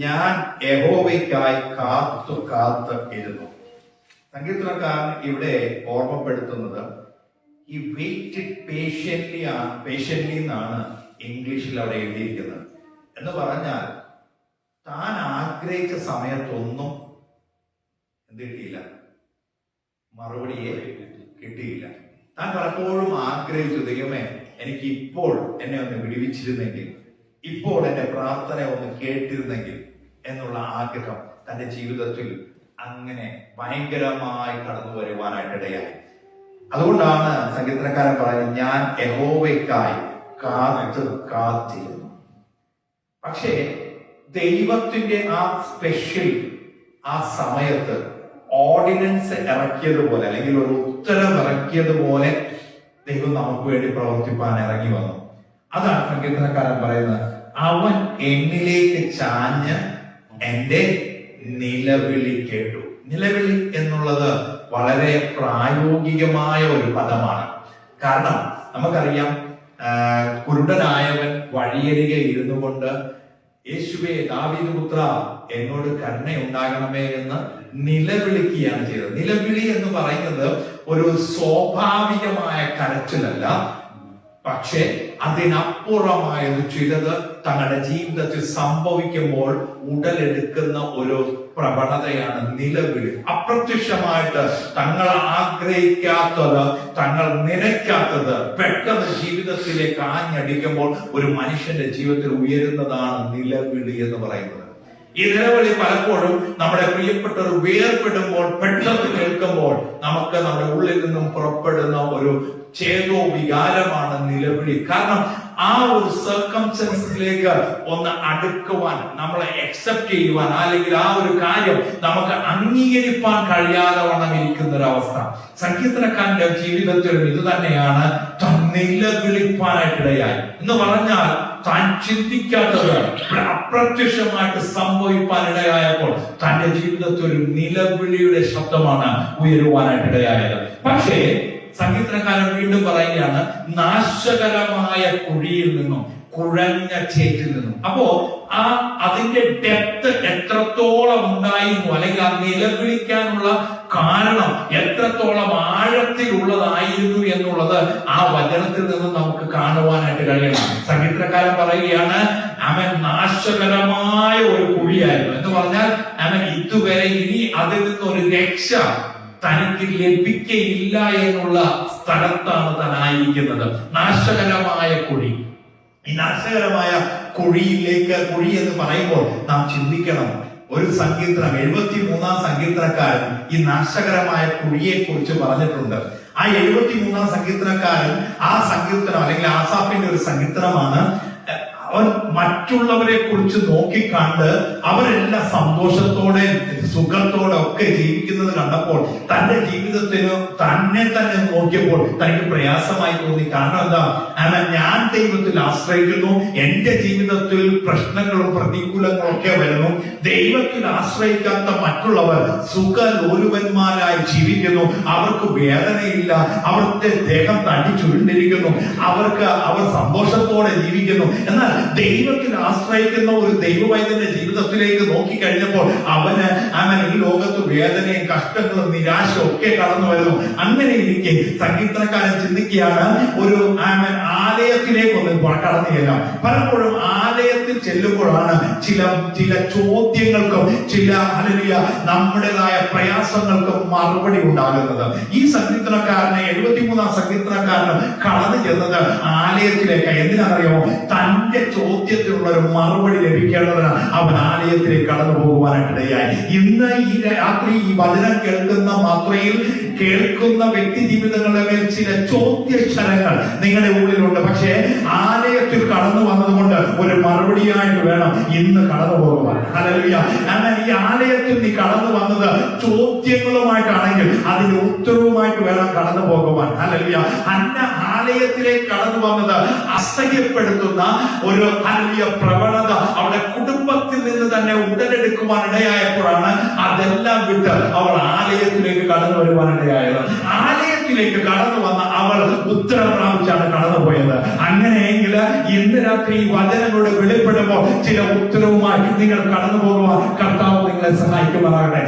ഞാൻ യഹോവയ്ക്കായി കാത്തു കാത്ത് ഇരുന്നു. സങ്കീർത്തനക്കാരൻ ഇവിടെ ഓർമ്മപ്പെടുത്തുന്നത് ഈ വെയിറ്റഡ് പേഷ്യന്റ്ലി എന്നാണ് ഇംഗ്ലീഷിൽ അവിടെ എഴുതിയിരിക്കുന്നത്. എന്ന് പറഞ്ഞാൽ താൻ ആഗ്രഹിച്ച സമയത്തൊന്നും എന്ത് കിട്ടിയില്ല, മറുപടിയെ കിട്ടിയില്ല. താൻ പലപ്പോഴും ആഗ്രഹിച്ചു, ദൈവമേ എനിക്ക് ഇപ്പോൾ എന്നെ ഒന്ന് വിടുവിച്ചിരുന്നെങ്കിൽ, ഇപ്പോൾ എന്റെ പ്രാർത്ഥന ഒന്ന് കേട്ടിരുന്നെങ്കിൽ എന്നുള്ള ആഗ്രഹം തന്റെ ജീവിതത്തിൽ അങ്ങനെ ഭയങ്കരമായി കടന്നു വരുവാനായിട്ടിടയായി. അതുകൊണ്ടാണ് സങ്കീർത്തനക്കാരൻ പറയുന്നത്, ഞാൻ യഹോവയ്ക്കായി കാത്തിരുന്നു. പക്ഷേ ദൈവത്തിന്റെ ആ സ്പെഷ്യൽ ആ സമയത്ത് ഓർഡിനൻസ് ഇറക്കിയതുപോലെ, അല്ലെങ്കിൽ ഒരു ഉത്തരം ഇറക്കിയതുപോലെ ദൈവം നമുക്ക് വേണ്ടി പ്രവർത്തിപ്പാൻ ഇറങ്ങി വന്നു. അതാണ് സങ്കീർത്തനക്കാരൻ പറയുന്നത്, അവൻ എന്നിലേക്ക് ചാഞ്ഞ് എന്റെ നിലവിളി കേട്ടു. നിലവിളി എന്നുള്ളത് വളരെ പ്രായോഗികമായ ഒരു പദമാണ്. കാരണം നമുക്കറിയാം, കുരുടനായവൻ വഴിയരികെ ഇരുന്നു കൊണ്ട് യേശുവേ ദാവീദ് പുത്ര എന്നോട് കരുണയുണ്ടാകണമേ എന്ന് നിലവിളിക്കുകയാണ് ചെയ്തത്. നിലവിളി എന്ന് പറയുന്നത് ഒരു സ്വാഭാവികമായ കരച്ചിലല്ല, പക്ഷെ അതിനപ്പുറമായത് ചിലത് തങ്ങളുടെ ജീവിതത്തിൽ സംഭവിക്കുമ്പോൾ ഉടലെടുക്കുന്ന ഒരു പ്രവണതയാണ് നിലവിളി. അപ്രത്യക്ഷമായിട്ട് തങ്ങൾ ആഗ്രഹിക്കാത്തത്, തങ്ങൾ നിലയ്ക്കാത്തത് പെട്ടെന്ന് ജീവിതത്തിലേക്ക് ആഞ്ഞടിക്കുമ്പോൾ ഒരു മനുഷ്യന്റെ ജീവിതത്തിൽ ഉയരുന്നതാണ് നിലവിളി എന്ന് പറയുന്നത്. ഈ നിലവിളി പലപ്പോഴും നമ്മുടെ പ്രിയപ്പെട്ടവർ വേർപെടുമ്പോൾ പെട്ടെന്ന് കേൾക്കുമ്പോൾ നമുക്ക് നമ്മുടെ ഉള്ളിൽ നിന്നും പുറപ്പെടുന്ന ഒരു ചേതോ വികാരമാണ് നിലവിളി. കാരണം ആ ഒരു സർക്കംസ്റ്റൻസിലേക്ക് ഒന്ന് അടുക്കുവാൻ, നമ്മളെ അക്സെപ്റ്റ് ചെയ്യുവാൻ, അല്ലെങ്കിൽ ആ ഒരു കാര്യം നമുക്ക് അംഗീകരിപ്പാൻ കഴിയാതെ വണ്ണം ഇരിക്കുന്ന ഒരു അവസ്ഥ സങ്കീർത്തനക്കാരന്റെ ജീവിതത്തിലും ഇത് തന്നെയാണ്. താൻ നിലവിളിപ്പാനായിട്ടിടയായി എന്ന് പറഞ്ഞാൽ താൻ ചിന്തിക്കാത്തത് അപ്രത്യക്ഷമായിട്ട് സംഭവിപ്പാനിടയായപ്പോൾ തന്റെ ജീവിതത്തിൽ ഒരു നിലവിളിയുടെ ശബ്ദമാണ് ഉയരുവാനായിട്ടിടയായത്. പക്ഷേ സങ്കീർത്തനക്കാരൻ വീണ്ടും പറയുകയാണ്, നാശകരമായ കുഴിയിൽ നിന്നും, കുഴഞ്ഞ ചേറ്റിൽ നിന്നും. അപ്പോ അതിന്റെ ഡെപ്ത് എത്രത്തോളം ഉണ്ടായിരുന്നു, അല്ലെങ്കിൽ ആ നിലവിളിക്കാനുള്ള കാരണം എത്രത്തോളം ആഴത്തിലുള്ളതായിരുന്നു എന്നുള്ളത് ആ വചനത്തിൽ നിന്ന് നമുക്ക് കാണുവാനായിട്ട് കഴിയണം. സങ്കീർത്തനക്കാരൻ പറയുകയാണ്, അവൻ നാശകരമായ ഒരു കുഴിയായിരുന്നു എന്ന് പറഞ്ഞാൽ അവൻ ഇതുവരെ ഇനി അതിൽ നിന്നൊരു രക്ഷ തനിക്ക് ലഭിക്കയില്ല എന്നുള്ള സ്ഥലത്താണ് താൻ ആയിരിക്കുന്നത്. നാശകരമായ കുഴി. ഈ നാശകരമായ കുഴി എന്ന് പറയുമ്പോൾ നാം ചിന്തിക്കണം, ഒരു സങ്കീർത്തനം 73 സങ്കീർത്തനക്കാരൻ ഈ നാശകരമായ കുഴിയെ കുറിച്ച് പറഞ്ഞിട്ടുണ്ട്. ആ 73 സങ്കീർത്തനക്കാരൻ ആ സങ്കീർത്തനം, അല്ലെങ്കിൽ ആസാഫിന്റെ ഒരു സങ്കീർത്തനമാണ്. അവൻ മറ്റുള്ളവരെ കുറിച്ച് നോക്കിക്കണ്ട് അവരെല്ലാം സന്തോഷത്തോടെ സുഖത്തോടെ ഒക്കെ ജീവിക്കുന്നത് കണ്ടപ്പോൾ തന്റെ ജീവിതത്തിന് തന്നെ നോക്കിയപ്പോൾ തനിക്ക് പ്രയാസമായി തോന്നി. കാരണം എന്താ? ഞാൻ ദൈവത്തിൽ ആശ്രയിക്കുന്നു, എന്റെ ജീവിതത്തിൽ പ്രശ്നങ്ങളും പ്രതികൂലങ്ങളും ഒക്കെ വരുന്നു. ദൈവത്തിൽ ആശ്രയിക്കാത്ത മറ്റുള്ളവർ സുഖലോലുപന്മാരായി ജീവിക്കുന്നു. അവർക്ക് വേദനയില്ല, അവർക്ക് ദേഹം തടി ചുരുണ്ടിരിക്കുന്നു, അവർ സന്തോഷത്തോടെ ജീവിക്കുന്നു. എന്നാൽ ദൈവത്തിൽ ആശ്രയിക്കുന്ന ഒരു ദൈവവൈദ്യന്റെ ജീവിതത്തിലേക്ക് നോക്കിക്കഴിഞ്ഞപ്പോൾ അവന് ഈ ലോകത്ത് വേദനയും കഷ്ടങ്ങളും നിരാശയും ഒക്കെ കടന്നു വരുന്നു. അങ്ങനെ ഇരിക്കെ സങ്കീർത്തനക്കാരൻ ചിന്തിക്കുകയാണ്, ഒരു ആലയത്തിലേക്ക് ഒന്ന് കടന്നു ചെല്ലാം. പലപ്പോഴും ആലയത്തിൽ ചെല്ലുമ്പോഴാണ് ചില ചോദ്യങ്ങൾക്കും ചില നമ്മുടേതായ പ്രയാസങ്ങൾക്കും മറുപടി ഉണ്ടാകുന്നത്. ഈ സങ്കീർത്തനക്കാരനെ 73 സങ്കീർത്തനക്കാരനും കടന്നു ചെന്നത് ആലയത്തിലേക്ക്. എന്തിനാണെന്നറിയാമോ? തന്റെ ചോദ്യത്തിനുള്ള ഒരു മറുപടി ലഭിക്കേണ്ടതിനാണ് അവൻ ആലയത്തിലേക്ക് കടന്നു പോകുവാനായിട്ടിടയായി. ഇന്ന് ഈ രാത്രി ഈ വചനം കേൾക്കുന്ന മാത്രയിൽ കേൾക്കുന്ന വ്യക്തി ജീവിതങ്ങളുടെ മേൽ ചില ചോദ്യക്ഷരങ്ങൾ നിങ്ങളുടെ ഉള്ളിലുണ്ട്. പക്ഷേ ആലയത്തിൽ കടന്നു വന്നതുകൊണ്ട് ഒരു മറുപടിയായിട്ട് വേണം ഇന്ന് കടന്നു പോകുവാൻ. ഹല്ലേലൂയ. എന്നാൽ ഈ ആലയത്തിൽ നീ കടന്നു വന്നത് ചോദ്യങ്ങളുമായിട്ടാണെങ്കിൽ അതിന്റെ ഉത്തരവുമായിട്ട് വേണം കടന്നു പോകുവാൻ. ഹല്ലേലൂയ. ആലയത്തിലേക്ക് കടന്നു വന്നത് അസഹ്യപ്പെടുത്തുന്ന ഒരു പ്രവണത അവളുടെ കുടുംബത്തിൽ നിന്ന് തന്നെ ഉടലെടുക്കുവാൻ ഇടയായപ്പോഴാണ് അതെല്ലാം വിട്ട് അവൾ ആലയത്തിലേക്ക് കടന്നു വരുവാൻ ഇടയായത്. ആലയത്തിൽ സമയത്തിലേക്ക് കടന്നു വന്ന അവൾ ഉത്തരം പ്രാപിച്ചാണ് കടന്നുപോയത്. അങ്ങനെയെങ്കിൽ ഇന്ന് രാത്രി ഈ വചനങ്ങളുടെ വെളിപ്പെടുമ്പോൾ ചില ഉത്തരവുമായി നിങ്ങൾ കടന്നു പോകുവാൻ കർത്താവ് നിങ്ങളെ സഹായിക്കുമാറാകട്ടെ.